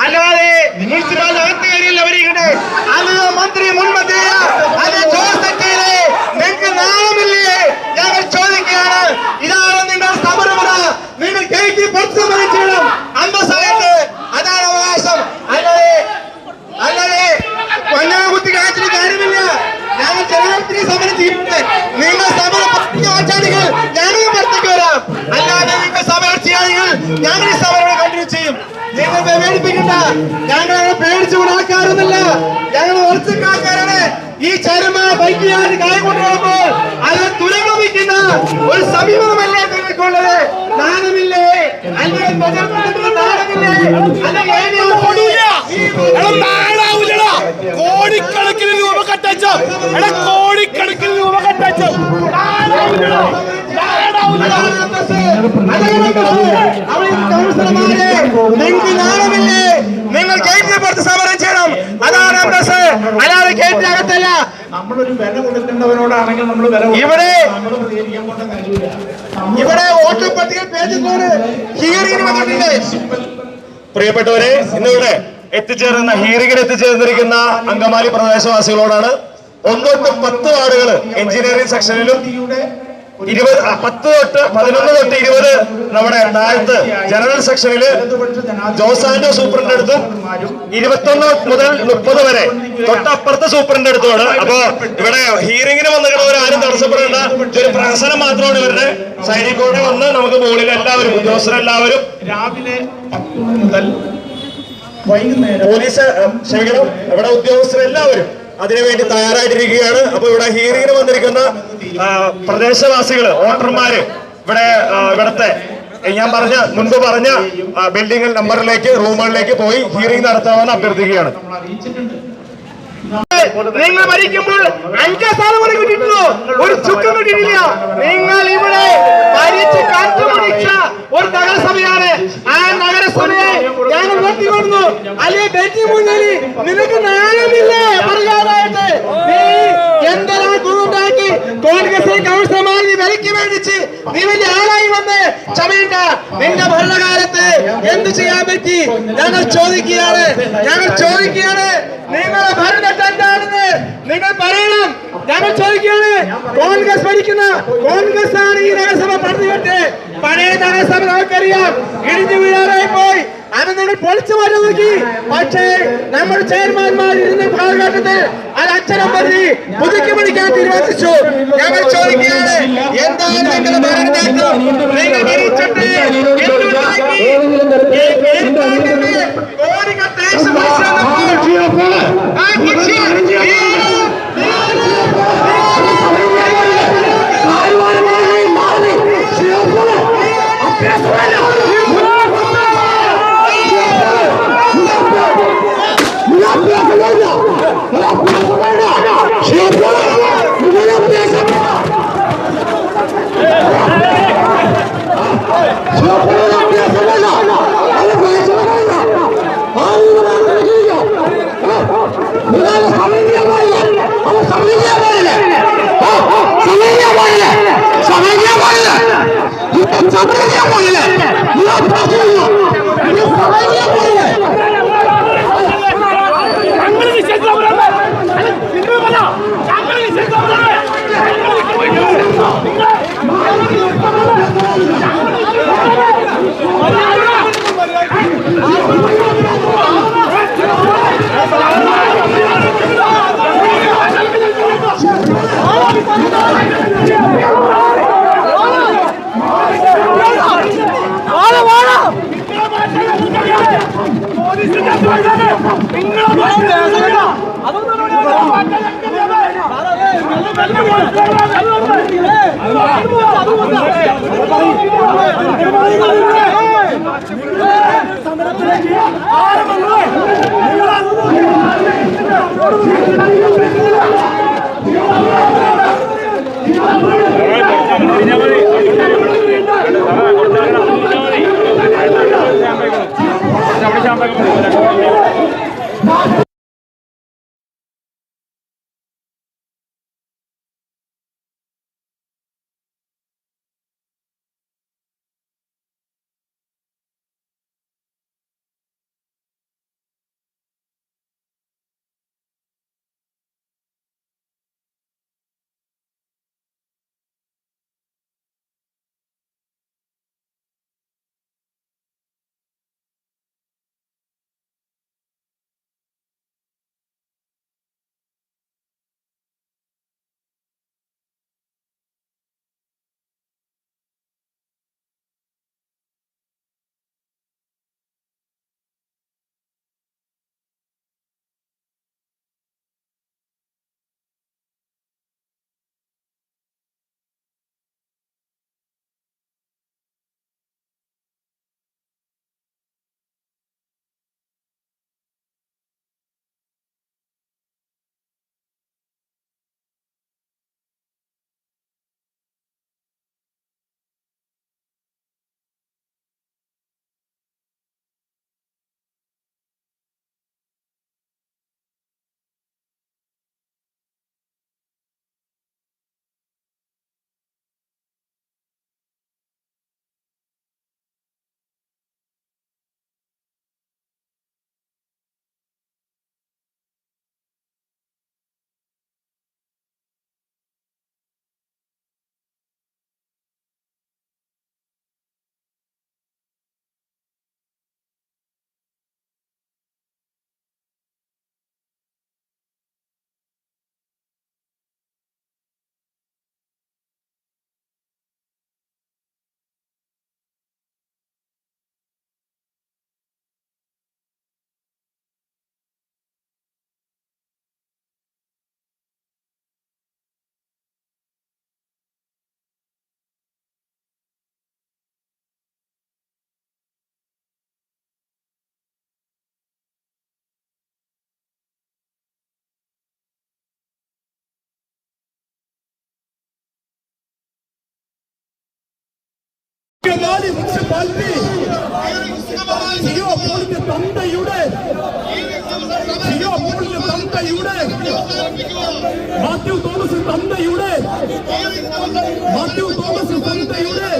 അല്ലാതെ മുനിസിപ്പൽ അകത്തുകാരിൽ അവരിവിടെ അത് മന്ത്രി മുൻമന്ത്രി അത് ജോസഫിലെ നിങ്ങൾക്ക് നാളമില്ലേ? ഞങ്ങൾ ചോദിക്കുകയാണ്. ഇതാണ് നിങ്ങളുടെ സമരമുറ. നിങ്ങൾ കേട്ടി പുറത്ത് സമരം ചെയ്യണം. അമ്പസായിട്ട് അതാണ് അവകാശം. അല്ലാതെ കൊഞ്ഞാകുത്തി കാറ്റിന് കാര്യമില്ല. ഞങ്ങൾ ജനാധിപത്യ സമരം ചെയ്യുന്നത് നിങ്ങൾ സമരം ആചാരികൾ ഞങ്ങൾ പുറത്തേക്ക് വരാം. അല്ലാതെ നിങ്ങൾ സമരം ചെയ്യാൻ ഞങ്ങൾ ഈ സമരം കണ്ടിന്യൂ ചെയ്യും. നിങ്ങൾ പേടിപ്പിക്കണ്ട. ഞങ്ങൾ പേടിച്ചു ആൾക്കാരൊന്നുമില്ല. ഞങ്ങൾ ഉറച്ചക്കാരാണ്. ഈ ചരമ ബൈക്കുകാർ കായ കൊണ്ടുപോകുമ്പോൾ അത് തുലകമിക്കുന്ന ഒരു സമീപനമല്ല നിങ്ങൾക്കുള്ളത്. നാണമില്ലേ? അല്ലെങ്കിൽ കോടിക്കണക്കിന് രൂപ കട്ടച്ചോ, കോടിക്കണക്കിന് രൂപ കട്ടച്ചോ. നിങ്ങൾക്ക് നാണമില്ലേ? നിങ്ങൾ ഗേറ്റിന് പുറത്ത് സമരം ചെയ്യണം. അതാണ് അന്തസ്. അല്ലാതെ ഗേറ്റിനകത്തല്ല. നമ്മളൊരു വില കൊടുക്കേണ്ടവരോടാണെങ്കിൽ നമ്മൾ ഇവിടെ വോട്ടർ പട്ടിക പേജിലാണ് ഹിയറിംഗിന് വന്നിട്ടുണ്ട്. പ്രിയപ്പെട്ടവരെ, ഇന്നിവിടെ ഹിയറിംഗിന് എത്തിച്ചേർന്നിരിക്കുന്ന അങ്കമാലി പ്രദേശവാസികളോടാണ് 1 തൊട്ട് 10 വാർഡുകൾ എഞ്ചിനീയറിംഗ് സെക്ഷനിലും 10 തൊട്ട് 11 തൊട്ട് 20 നമ്മുടെ താഴത്ത് ജനറൽ സെക്ഷനില് ജോസാൻഡോ സൂപ്രണ്ട് അടുത്തും 21 മുതൽ 30 വരെ തൊട്ടപ്പുറത്തെ സൂപ്രണ്ട് അടുത്തുമാണ്. അപ്പൊ ഇവിടെ ഹിയറിംഗിന് വന്നിട്ടുള്ളവർ ആരും തടസ്സപ്പെടേണ്ട. ഒരു പ്രഹസനം മാത്രമാണ് ഇവരുടെ സൈഡിൽ കൂടെ വന്ന് നമുക്ക് മുകളിൽ എല്ലാവരും ഉദ്യോഗസ്ഥരെല്ലാവരും രാവിലെ 10 മുതൽ വൈകുന്നേരം പോലീസ് ക്ഷമിക്കണം, ഇവിടെ ഉദ്യോഗസ്ഥരെല്ലാവരും അതിനുവേണ്ടി തയ്യാറായിട്ടിരിക്കുകയാണ്. അപ്പൊ ഇവിടെ ഹിയറിംഗിന് വന്നിരിക്കുന്ന പ്രദേശവാസികള് വോട്ടർമാര് ഇവിടത്തെ ഞാൻ മുൻപ് പറഞ്ഞ ബിൽഡിംഗ് നമ്പറിലേക്ക് റൂമുകളിലേക്ക് പോയി ഹിയറിംഗ് നടത്താമെന്ന് അഭ്യർത്ഥിക്കുകയാണ്. നിങ്ങൾ ഭരിക്കുമ്പോൾ 5 സ്ഥാനം കൂടി കിട്ടിയിട്ടുള്ളൂ. ഒരു ചുക്കം കിട്ടിയിട്ടില്ല. നിങ്ങൾ ഇവിടെ ഭരിച്ച് കാറ്റുപിടിച്ച ഒരു നഗരസഭയാണ്. ആ നഗരസഭയെ ഞങ്ങൾ വെട്ടിക്കൊടുന്നു. അല്ലെ ബെറ്റി മുന്നേറി നിനക്ക് നാണമില്ലേ പറയാനായിട്ട്? നീ എന്തെല്ലാം കൂട്ടാക്കി കോൺഗ്രസ് കൗൺസിലർമാർ വിലക്ക് മേടിച്ച് നീ വലിയ ആളായി വന്ന് ചമയണ്ട. നിന്റെ ഭരണകാലത്ത് എന്ത് ചെയ്യാൻ പറ്റി? ഞങ്ങൾ ചോദിക്കുകയാണ്. നിങ്ങളുടെ ഭരണം എന്താണെന്ന് നിങ്ങൾ പറയണം. ഞങ്ങൾ ചോദിക്കുകയാണ്. കോൺഗ്രസ് ഭരിക്കുന്ന കോൺഗ്രസ് ആണ് ഈ നഗരസഭ പണിതിട്ട്. പഴയ നഗരസഭ നമുക്കറിയാം, ഇടിഞ്ഞു വീഴാറായി പോയി. അത് നിങ്ങൾ പൊളിച്ചു മാറ്റി നോക്കി. പക്ഷേ നമ്മുടെ ചെയർമാൻമാർ ഇരുന്ന കാലഘട്ടത്തിൽ അത് അച്ഛനം പറ്റി പുതുക്കി പിടിക്കാൻ തീരുമാനിച്ചു. ഞങ്ങൾ ചോദിക്കുകയാണ്, എന്താണ് നിങ്ങളുടെ ഭരണനേട്ടം? നിങ്ങൾ ഭരിച്ചിട്ട് കോടികൾ ടാക്സ് അങ്കമാലി മുനിസിപ്പാലിറ്റി സിയോപോളിന്റെ തന്തയുടെ മാത്യു തോമസ് തന്തയുടെ